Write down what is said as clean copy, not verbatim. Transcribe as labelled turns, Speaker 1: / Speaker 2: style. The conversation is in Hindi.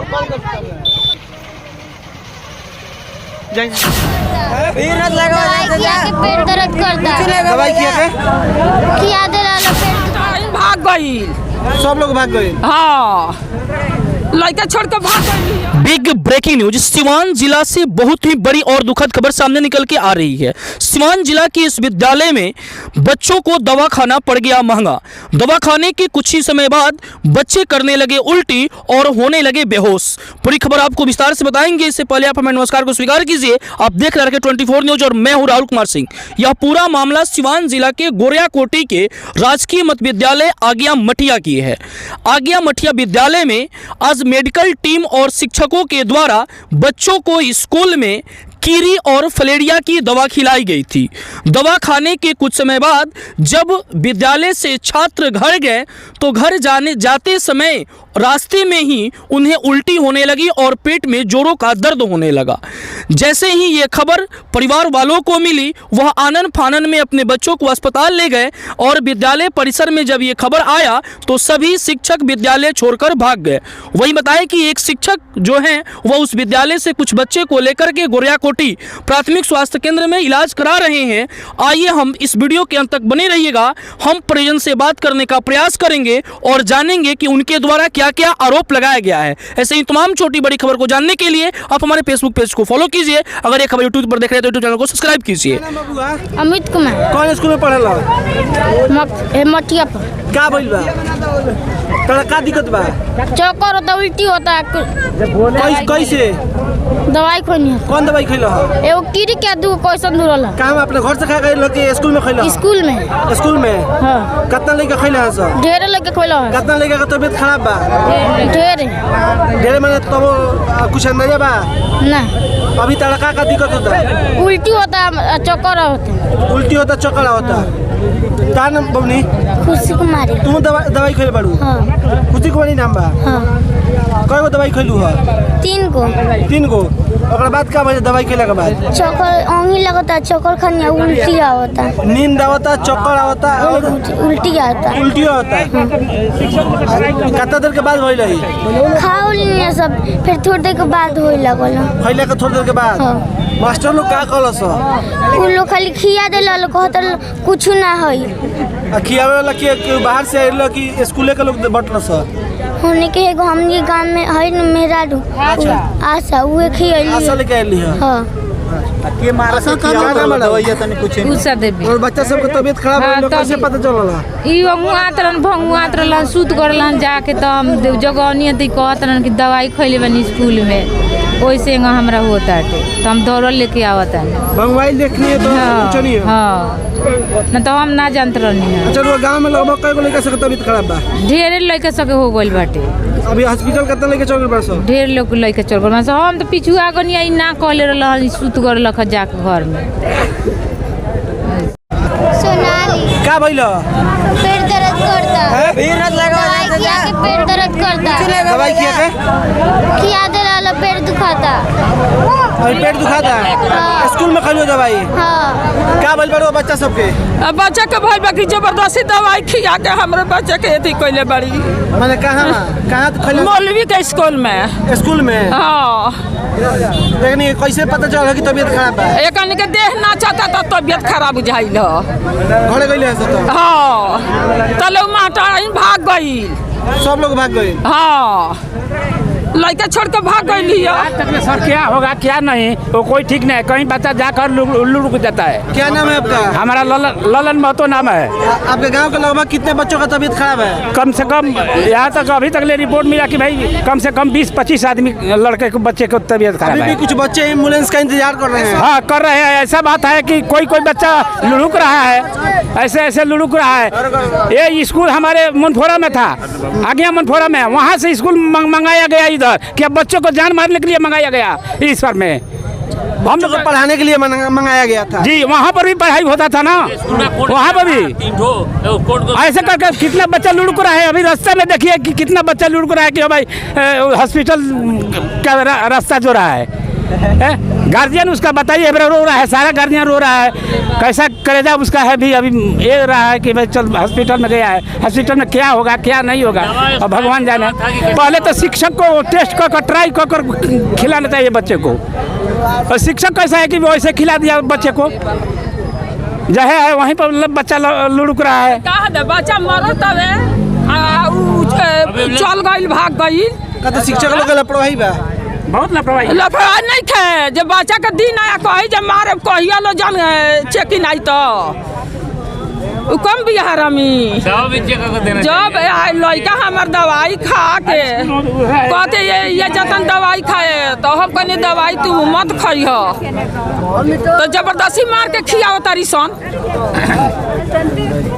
Speaker 1: पेट दर्द करता।
Speaker 2: दवाई किया
Speaker 3: भाग गई,
Speaker 2: सब लोग भाग गए।
Speaker 3: हाँ लड़का छोड़ कर भाग गई।
Speaker 4: बिग ब्रेकिंग न्यूज, सिवान जिला से बहुत ही बड़ी और दुखद खबर सामने निकल के आ रही है। सिवान जिला के इस विद्यालय में बच्चों को दवा खाना पड़ गया महंगा। दवा खाने के कुछ ही समय बाद बच्चे करने लगे उल्टी और होने लगे बेहोश। पूरी खबर आपको विस्तार से बताएंगे। इससे पहले आप हमें नमस्कार को स्वीकार कीजिए। आप देख रहे हैं 24 न्यूज और मैं हूं राहुल कुमार सिंह। यह पूरा मामला सिवान जिला के गोरियाकोटी के राजकीय मध्य विद्यालय आगिया मठिया की है। आगिया मठिया विद्यालय में आज मेडिकल टीम और शिक्षकों के द्वारा बच्चों को स्कूल में कीरी और फलेरिया की दवा खिलाई गई थी। दवा खाने के कुछ समय बाद जब विद्यालय से छात्र घर गए तो घर जाते समय रास्ते में ही उन्हें उल्टी होने लगी और पेट में जोरों का दर्द होने लगा। जैसे ही ये खबर परिवार वालों को मिली, वह आनन फानन में अपने बच्चों को अस्पताल ले गए और विद्यालय परिसर में जब ये खबर आया तो सभी शिक्षक विद्यालय छोड़कर भाग गए। वही बताया कि एक शिक्षक जो हैं वह उस विद्यालय से कुछ बच्चे को लेकर के गोरियाकोटी प्राथमिक स्वास्थ्य केंद्र में इलाज करा रहे हैं। आइए हम इस वीडियो के अंत तक बने रहिएगा। हम परिजन से बात करने का प्रयास करेंगे और जानेंगे कि उनके द्वारा क्या क्या आरोप लगाया गया है। ऐसे ही तमाम छोटी बड़ी खबर को जानने के लिए आप हमारे फेसबुक पेज को फॉलो कीजिए। अगर ये खबर यूट्यूब पर देख रहे हैं तो यूट्यूब चैनल को सब्सक्राइब कीजिए।
Speaker 1: अमित कुमार।
Speaker 2: कौन स्कूल में पढ़ेला?
Speaker 1: मठिया पर।
Speaker 2: का भइल बा? तोरा का दिक्कत बा?
Speaker 1: चक्कर होता, उल्टी होता।
Speaker 2: कैसे?
Speaker 1: दवाई खोनी है।
Speaker 2: कौन दवाई खइला?
Speaker 1: एगो कीड़ी के दू कैसन दूरला।
Speaker 2: काम अपने घर से खा गए कि स्कूल में खइला?
Speaker 1: स्कूल में।
Speaker 2: स्कूल में?
Speaker 1: हाँ।
Speaker 2: कितना लेके खइला है सब?
Speaker 1: ढेर लेके खोला है।
Speaker 2: कितना लेके का तबीयत खराब बा?
Speaker 1: ढेर
Speaker 2: माने तब कुछ अंदाजा बा
Speaker 1: ना?
Speaker 2: अभी तड़का का दिक्कत होता?
Speaker 1: उल्टी होता, चक्कर होता।
Speaker 2: उल्टी होता, चक्कर होता। का नाम बबनी?
Speaker 1: खुशी कुमारी।
Speaker 2: तुम दवाई खइले बाड़ू?
Speaker 1: हाँ।
Speaker 2: खुशी कुमारी नाम बा?
Speaker 1: हाँ।
Speaker 2: कय गो दवाई खइलू है?
Speaker 1: 3 गो।
Speaker 2: 3 गो। ओकरा बाद का भइल दवाई खइला के बाद?
Speaker 1: चक्कर ओंगी लगता, चक्कर खानी उल्टी आवता।
Speaker 2: नींद आवता, चक्कर आवता और
Speaker 1: उल्टी आता।
Speaker 2: उल्टी होता। कितना देर के बाद भइल है?
Speaker 1: खाओ लेने सब, फिर थोड़ी देर के बाद होई लगल।
Speaker 2: खइला के थोड़ी देर के बाद?
Speaker 1: हाँ।
Speaker 2: मास्टर लोग का कहलस?
Speaker 1: उ लोग खाली खिया देला, लोग कहत कुछ ना होई।
Speaker 2: खियावे वाला कि बाहर से आइल कि स्कूले के लोग बटलस?
Speaker 1: होने के एगो हमनी गांव में है न मेरा आशा, उहे खियली।
Speaker 2: आशा लेके आइली है?
Speaker 1: हां।
Speaker 2: के मारा से खियावे वाला दवाई तनी कुछ
Speaker 3: पूछा देबी।
Speaker 2: और बच्चा सब के तबीयत खराब
Speaker 3: हाँ,
Speaker 2: होलो कैसे पता चलला?
Speaker 3: ई मुआतरन भंगुआतरन सूत करलन जाके त हम जगहनी त कहतरन कि दवाई खइले बनी स्कूल में, ओइसे हमरा होता है त हम दौड़ लेके आवता है।
Speaker 2: मोबाइल देखनी है तो कुछ नहीं है?
Speaker 3: हां न तो हम ना जानत रहनी है।
Speaker 2: अच्छा, वो गांव में लगभग कई गो लड़का से तबीयत खराब बा?
Speaker 3: ढेर लड़का सके हो गइल बाटे।
Speaker 2: अभी हॉस्पिटल कितना लेके चल गए बा सब?
Speaker 3: ढेर लोग लड़का चल गइल बा। हम तो पिछुआ गनी ना कहले रहल सूत कर लख जाके घर में।
Speaker 1: सोनाली।
Speaker 2: का भइल?
Speaker 1: पेट दर्द करता।
Speaker 2: है भीड़ मत लगा
Speaker 1: किया के पेट दर्द करता।
Speaker 2: दवाई किया के?
Speaker 1: खिया देला, पेट दुखाता।
Speaker 2: अभी पेट दुखाता है?
Speaker 1: हाँ।
Speaker 2: स्कूल में खइलो दवाई?
Speaker 1: हां।
Speaker 2: का भइल बड़ो बच्चा सबके?
Speaker 3: बच्चा के भइल बा कि जबरदस्ती दवाई खिया के हमरे बच्चे के एथी कइले बड़ी।
Speaker 2: माने कहाँ खइलो?
Speaker 3: मौलवी के स्कूल में।
Speaker 2: स्कूल में?
Speaker 3: हाँ।
Speaker 2: लेकिन कैसे पता चला कि तबीयत खराब बा?
Speaker 3: एकन के देह ना चाहता तो तबीयत खराब बुझाइल।
Speaker 2: घरे गइले है सब?
Speaker 3: हाँ तले माता भाग गई।
Speaker 2: सब लोग भाग गए?
Speaker 3: हाँ लड़का छोड़ कर भाग गई।
Speaker 5: सर क्या होगा क्या नहीं, वो कोई ठीक नहीं है। कहीं बच्चा जाकर उल्लू रुक जाता है।
Speaker 2: क्या नाम है आपका?
Speaker 5: हमारा ललन महतो नाम है।
Speaker 2: आपके गांव के लगभग कितने बच्चों का तबीयत खराब है?
Speaker 5: कम से कम यहाँ तक अभी तक ले रिपोर्ट मिला कि भाई कम से कम 20-25 आदमी लड़के को बच्चे को तबीयत खराब है।
Speaker 2: अभी भी कुछ बच्चे एम्बुलेंस का इंतजार कर रहे हैं?
Speaker 5: हाँ कर रहे हैं। ऐसा बात है कि कोई बच्चा लुढ़क रहा है, ऐसे लुढ़क रहा है। ये स्कूल हमारे मनफोरा में था, आगे मनफोरा में, वहाँ से स्कूल मंगाया गया इधर कि अब बच्चों को जान मारने के लिए मंगाया गया इस पर में।
Speaker 2: हम लोग पढ़ाने के लिए मंगाया गया था
Speaker 5: जी, वहाँ पर भी पढ़ाई होता था ना, वहाँ पर भी ऐसे करके कितना बच्चा लुढ़क रहा है। अभी रास्ते में देखिए कि कितना बच्चा लुढ़क रहा है कि भाई हॉस्पिटल का रास्ता जो रहा है गार्जियन उसका बताइए, रो रहा है, सारा गार्जियन रो रहा है, कैसा करेगा उसका है भी। अभी ये रहा है कि भाई चल हॉस्पिटल में गया है, हॉस्पिटल में क्या होगा क्या नहीं होगा और भगवान जाने। पहले तो शिक्षक को टेस्ट कर ट्राई कर खिलाना चाहिए बच्चे को, और शिक्षक कैसा है कि वैसे खिला दिया बच्चे को, जहे है वहीं पर बच्चा लुढ़क रहा है।
Speaker 6: बच्चा मरो तब चल गई भाग गई।
Speaker 2: तो शिक्षक लोग लापरवाही बा,
Speaker 5: बहुत
Speaker 6: लापरवाही नहीं थे। जब बच्चा का दिन आया कही जब मारे कहिया लो जन चेकिन आई तो कम भी हरामी जब लड़का हमार दवाई खा के कहते ये जतन दवाई खाए तो हम कहने दवाई तू मत खाई हो, तो जबरदस्ती मार के खियाओ तारी सन।